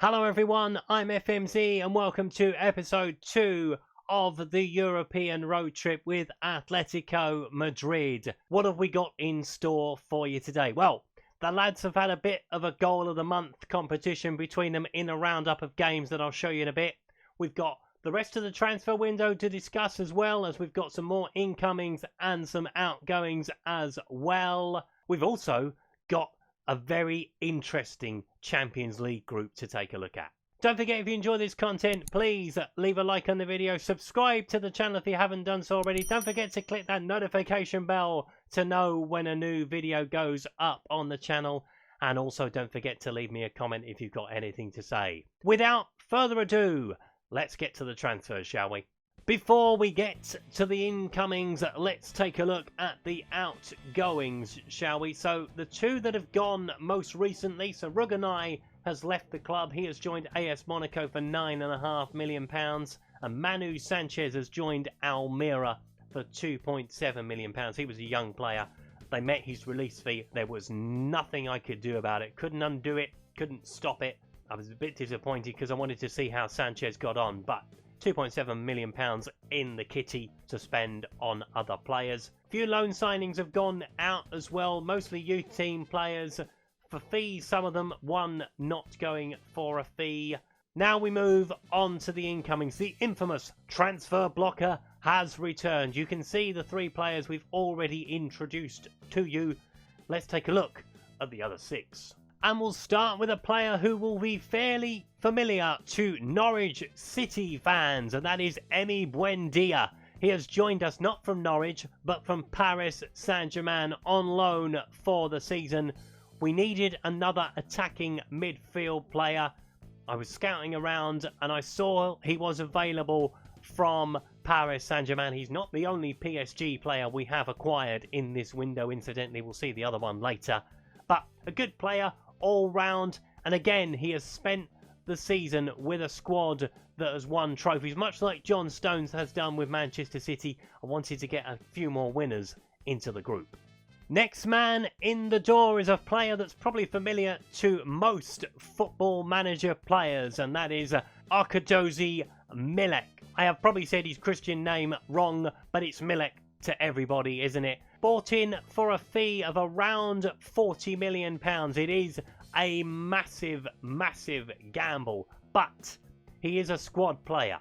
Hello everyone, I'm FMZ and welcome to episode 2 of the European road trip with Atletico Madrid. What have we got in store for you today? Well, the lads have had a bit of a goal of the month competition between them in a roundup of games that I'll show you in a bit. We've got the rest of the transfer window to discuss, as well as we've got some more incomings and some outgoings as well. We've also got a very interesting Champions League group to take a look at. Don't forget, if you enjoy this content, please leave a like on the video, subscribe to the channel if you haven't done so already. Don't forget to click that notification bell to know when a new video goes up on the channel. And also don't forget to leave me a comment if you've got anything to say. Without further ado, let's get to the transfers, shall we? Before we get to the incomings, let's take a look at the outgoings, shall we? So the two that have gone most recently, so Ruganai has left the club. He has joined AS Monaco for £9.5 million. And Manu Sanchez has joined Almira for £2.7 million. He was a young player. They met his release fee. There was nothing I could do about it. Couldn't undo it. Couldn't stop it. I was a bit disappointed because I wanted to see how Sanchez got on, but £2.7 million in the kitty to spend on other players. Few loan signings have gone out as well, mostly youth team players for fees, some of them, one not going for a fee. Now we move on to the incomings. The infamous transfer blocker has returned. You can see the three players we've already introduced to you. Let's take a look at the other six. And we'll start with a player who will be fairly familiar to Norwich City fans, and that is Emi Buendia. He has joined us not from Norwich, but from Paris Saint-Germain on loan for the season. We needed another attacking midfield player. I was scouting around and I saw he was available from Paris Saint-Germain. He's not the only PSG player we have acquired in this window, incidentally. We'll see the other one later. But a good player all round, and again he has spent the season with a squad that has won trophies, much like John Stones has done with Manchester City. I wanted to get a few more winners into the group. Next man in the door is a player that's probably familiar to most football manager players, and that is Arkadozi Milek. I have probably said his Christian name wrong, but it's Milek to everybody, isn't it? Bought in for a fee of around £40 million. It is a massive, massive gamble, but he is a squad player,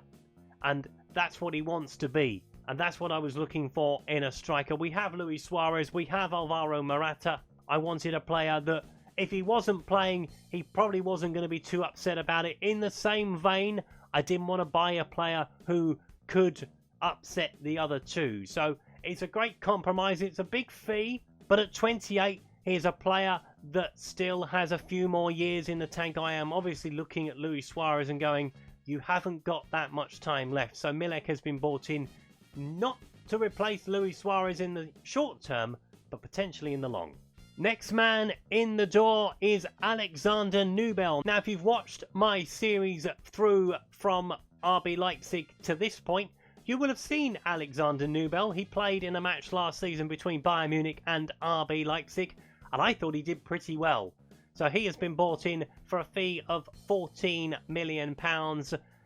and that's what he wants to be, and that's what I was looking for in a striker. We have Luis Suarez, we have Alvaro Morata. I wanted a player that, if he wasn't playing, he probably wasn't going to be too upset about it. In the same vein, I didn't want to buy a player who could upset the other two, so it's a great compromise. It's a big fee, but at 28, he's a player that still has a few more years in the tank. I am obviously looking at Luis Suarez and going, you haven't got that much time left. So Milek has been bought in not to replace Luis Suarez in the short term, but potentially in the long. Next man in the door is Alexander Nubel. Now, if you've watched my series through from RB Leipzig to this point, you will have seen Alexander Nubel. He played in a match last season between Bayern Munich and RB Leipzig, and I thought he did pretty well. So he has been bought in for a fee of £14 million.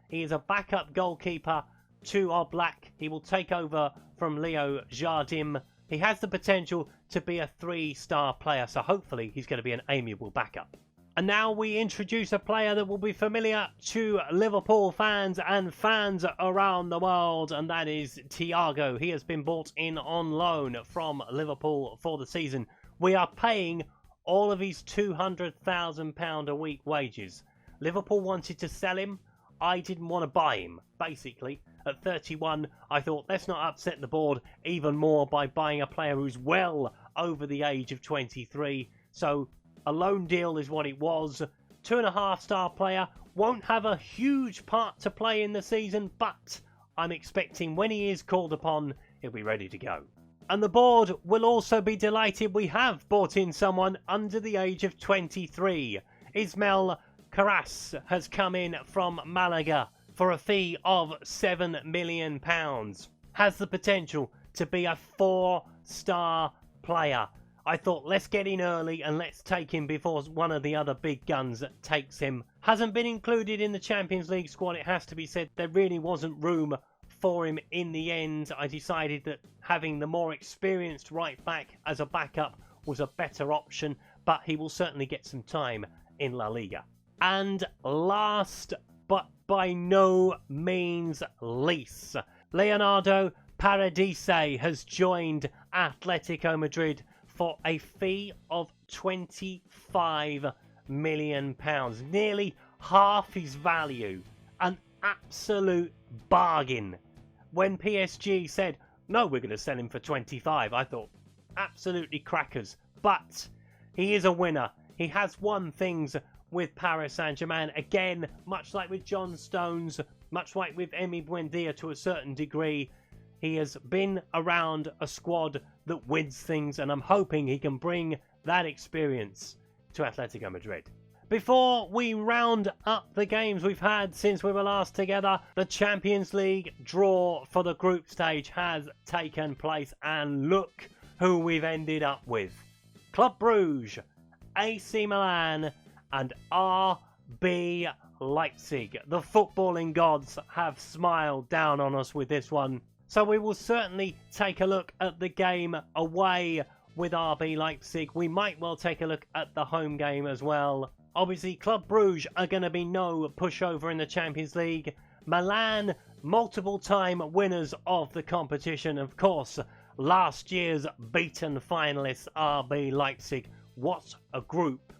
He is a backup goalkeeper to Oblak. He will take over from Leo Jardim. He has the potential to be a 3-star player, so hopefully he's going to be an amiable backup. And now we introduce a player that will be familiar to Liverpool fans and fans around the world, and that is Thiago. He has been bought in on loan from Liverpool for the season. We are paying all of his £200,000 a week wages. Liverpool wanted to sell him. I didn't want to buy him, basically. At 31, I thought, let's not upset the board even more by buying a player who's well over the age of 23. So a loan deal is what it was. 2.5-star player, won't have a huge part to play in the season, but I'm expecting when he is called upon, he'll be ready to go. And the board will also be delighted we have bought in someone under the age of 23. Ismail Carras has come in from Malaga for a fee of £7 million. Has the potential to be a 4-star player. I thought, let's get in early and let's take him before one of the other big guns takes him. Hasn't been included in the Champions League squad, it has to be said. There really wasn't room for him in the end. I decided that having the more experienced right back as a backup was a better option, but he will certainly get some time in La Liga. And last but by no means least, Leonardo Paradise has joined Atletico Madrid for a fee of £25 million, nearly half his value. An absolute bargain. When PSG said, no, we're going to sell him for 25, I thought, absolutely crackers. But he is a winner. He has won things with Paris Saint-Germain. Again, much like with John Stones, much like with Emi Buendia to a certain degree, he has been around a squad that wins things, and I'm hoping he can bring that experience to Atletico Madrid. Before we round up the games we've had since we were last together, the Champions League draw for the group stage has taken place, and look who we've ended up with. Club Brugge, AC Milan and RB Leipzig. The footballing gods have smiled down on us with this one. So we will certainly take a look at the game away with RB Leipzig. We might well take a look at the home game as well. Obviously, Club Brugge are going to be no pushover in the Champions League. Milan, multiple-time winners of the competition. Of course, last year's beaten finalists, RB Leipzig. What a group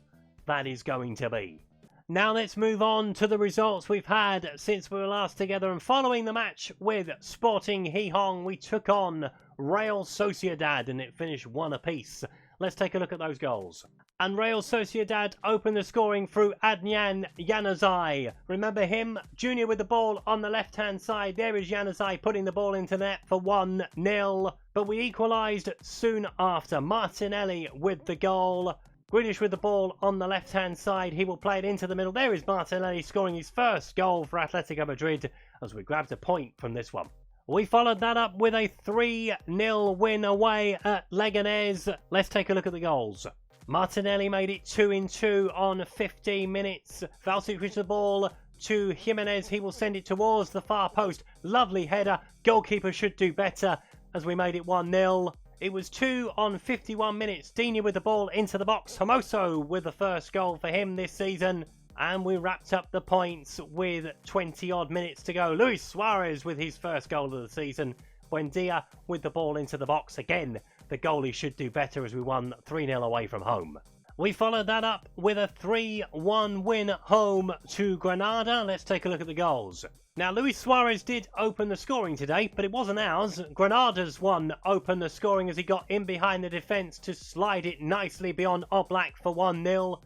that is going to be. Now let's move on to the results we've had since we were last together. And following the match with Sporting Gijón, we took on Real Sociedad and it finished 1 apiece. Let's take a look at those goals. And Real Sociedad opened the scoring through Adnan Januzaj. Remember him? Junior with the ball on the left-hand side. There is Januzaj putting the ball into net for 1-0. But we equalised soon after. Martinelli with the goal. Grealish with the ball on the left-hand side. He will play it into the middle. There is Martinelli scoring his first goal for Atletico Madrid as we grabbed a point from this one. We followed that up with a 3-0 win away at Leganés. Let's take a look at the goals. Martinelli made it 2-2 on 15 minutes. Valsic with the ball to Jimenez. He will send it towards the far post. Lovely header. Goalkeeper should do better as we made it 1-0. It was 2 on 51 minutes. Digne with the ball into the box. Hermoso with the first goal for him this season. And we wrapped up the points with 20-odd minutes to go. Luis Suarez with his first goal of the season. Buendia with the ball into the box. Again, the goalie should do better as we won 3-0 away from home. We followed that up with a 3-1 win home to Granada. Let's take a look at the goals. Now, Luis Suarez did open the scoring today, but it wasn't ours. Granada's one opened the scoring as he got in behind the defence to slide it nicely beyond Oblak for 1-0.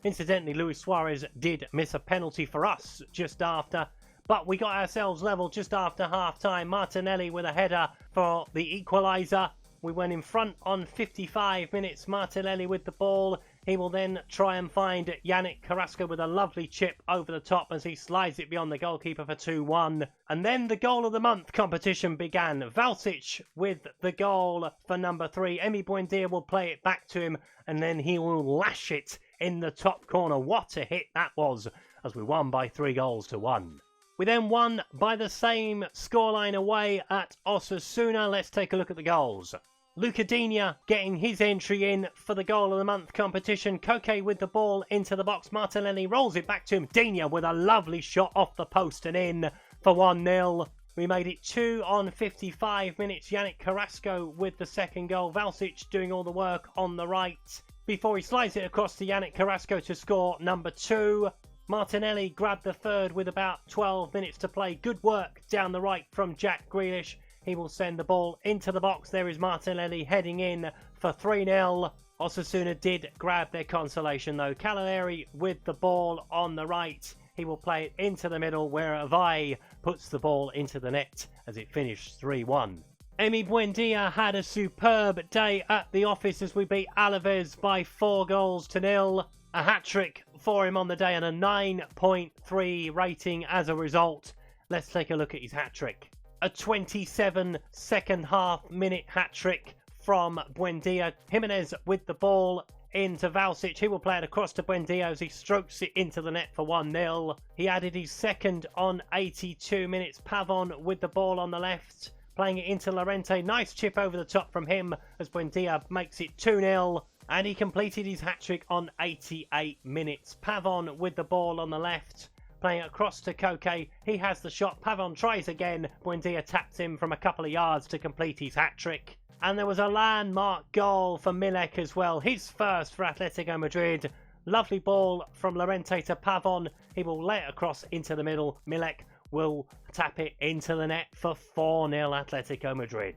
Incidentally, Luis Suarez did miss a penalty for us just after, but we got ourselves level just after half-time. Martinelli with a header for the equaliser. We went in front on 55 minutes. Martinelli with the ball. He will then try and find Yannick Carrasco with a lovely chip over the top as he slides it beyond the goalkeeper for 2-1. And then the goal of the month competition began. Valsic with the goal for number 3. Emi Buendia will play it back to him and then he will lash it in the top corner. What a hit that was as we won by 3-1. We then won by the same scoreline away at Osasuna. Let's take a look at the goals. Luca Digne getting his entry in for the goal of the month competition. Koke with the ball into the box. Martinelli rolls it back to him. Digne with a lovely shot off the post and in for 1-0. We made it 2 on 55 minutes. Yannick Carrasco with the second goal. Valsic doing all the work on the right before he slides it across to Yannick Carrasco to score number 2. Martinelli grabbed the third with about 12 minutes to play. Good work down the right from Jack Grealish. He will send the ball into the box. There is Martinelli heading in for 3-0. Osasuna did grab their consolation though. Caleri with the ball on the right. He will play it into the middle where Avai puts the ball into the net as it finished 3-1. Emi Buendia had a superb day at the office as we beat Alaves by 4-0. A hat-trick for him on the day and a 9.3 rating as a result. Let's take a look at his hat-trick. A 27 second half minute hat-trick from Buendia. Jimenez with the ball into Valsic. He will play it across to Buendia as he strokes it into the net for 1-0. He added his second on 82 minutes. Pavon with the ball on the left, playing it into Llorente. Nice chip over the top from him as Buendia makes it 2-0. And he completed his hat-trick on 88 minutes. Pavon with the ball on the left, playing it across to Koke. He has the shot. Pavon tries again. Buendia taps him from a couple of yards to complete his hat-trick. And there was a landmark goal for Milek as well. His first for Atletico Madrid. Lovely ball from Llorente to Pavon. He will lay it across into the middle. Milek will tap it into the net for 4-0 Atletico Madrid.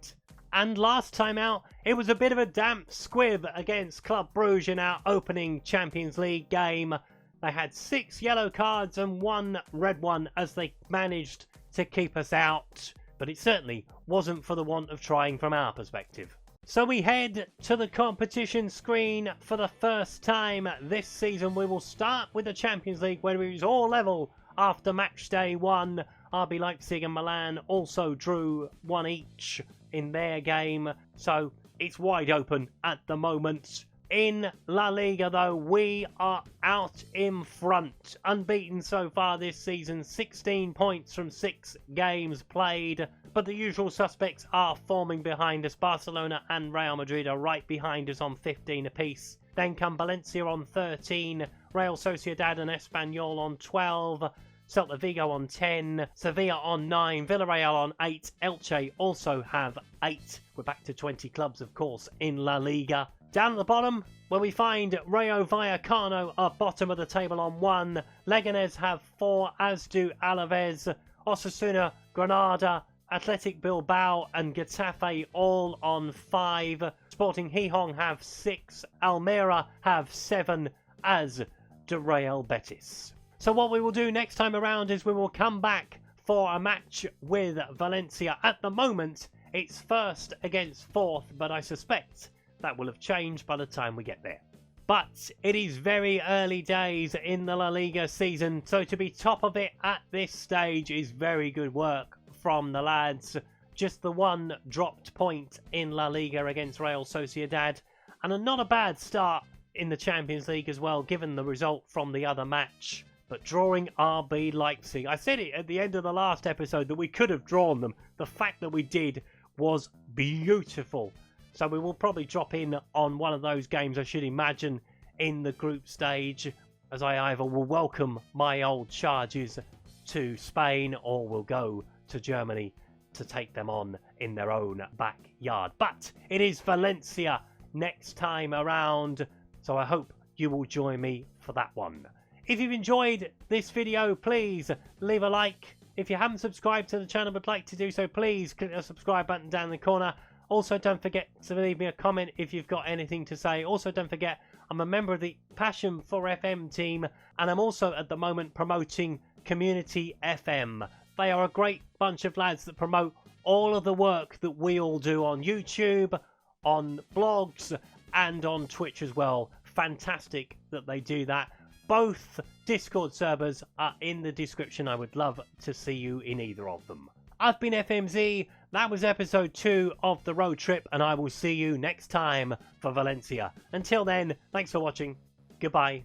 And last time out, it was a bit of a damp squib against Club Brugge in our opening Champions League game. They had 6 yellow cards and 1 red one as they managed to keep us out. But it certainly wasn't for the want of trying from our perspective. So we head to the competition screen for the first time this season. We will start with the Champions League, where it was all level after match day 1. RB Leipzig and Milan also drew 1 each in their game, so it's wide open at the moment. In La Liga, though, we are out in front. Unbeaten so far this season, 16 points from 6 games played. But the usual suspects are forming behind us. Barcelona and Real Madrid are right behind us on 15 apiece. Then come Valencia on 13, Real Sociedad and Espanyol on 12, Celta Vigo on 10, Sevilla on 9, Villarreal on 8, Elche also have 8. We're back to 20 clubs, of course, in La Liga. Down at the bottom, where we find Rayo Vallecano are bottom of the table on 1, Leganés have 4, as do Alaves, Osasuna, Granada, Athletic Bilbao and Getafe all on 5, Sporting Gijón have 6, Almeria have 7, as do Real Betis. So what we will do next time around is we will come back for a match with Valencia. At the moment, it's 1st against 4th, but I suspect that will have changed by the time we get there. But it is very early days in the La Liga season, so to be top of it at this stage is very good work from the lads. Just the 1 dropped point in La Liga against Real Sociedad, and not a bad start in the Champions League as well, given the result from the other match. But drawing RB Leipzig, I said it at the end of the last episode that we could have drawn them. The fact that we did was beautiful. So we will probably drop in on one of those games, I should imagine, in the group stage, as I either will welcome my old charges to Spain or will go to Germany to take them on in their own backyard. But it is Valencia next time around, so I hope you will join me for that one. If you've enjoyed this video, please leave a like. If you haven't subscribed to the channel but like to do so, please click the subscribe button down in the corner. Also, don't forget to leave me a comment if you've got anything to say. Also, don't forget, I'm a member of the Passion for FM team, and I'm also at the moment promoting Community FM. They are a great bunch of lads that promote all of the work that we all do on YouTube, on blogs, and on Twitch as well. Fantastic that they do that. Both Discord servers are in the description. I would love to see you in either of them. I've been FMZ. That was episode 2 of the road trip, and I will see you next time for Valencia. Until then, thanks for watching. Goodbye.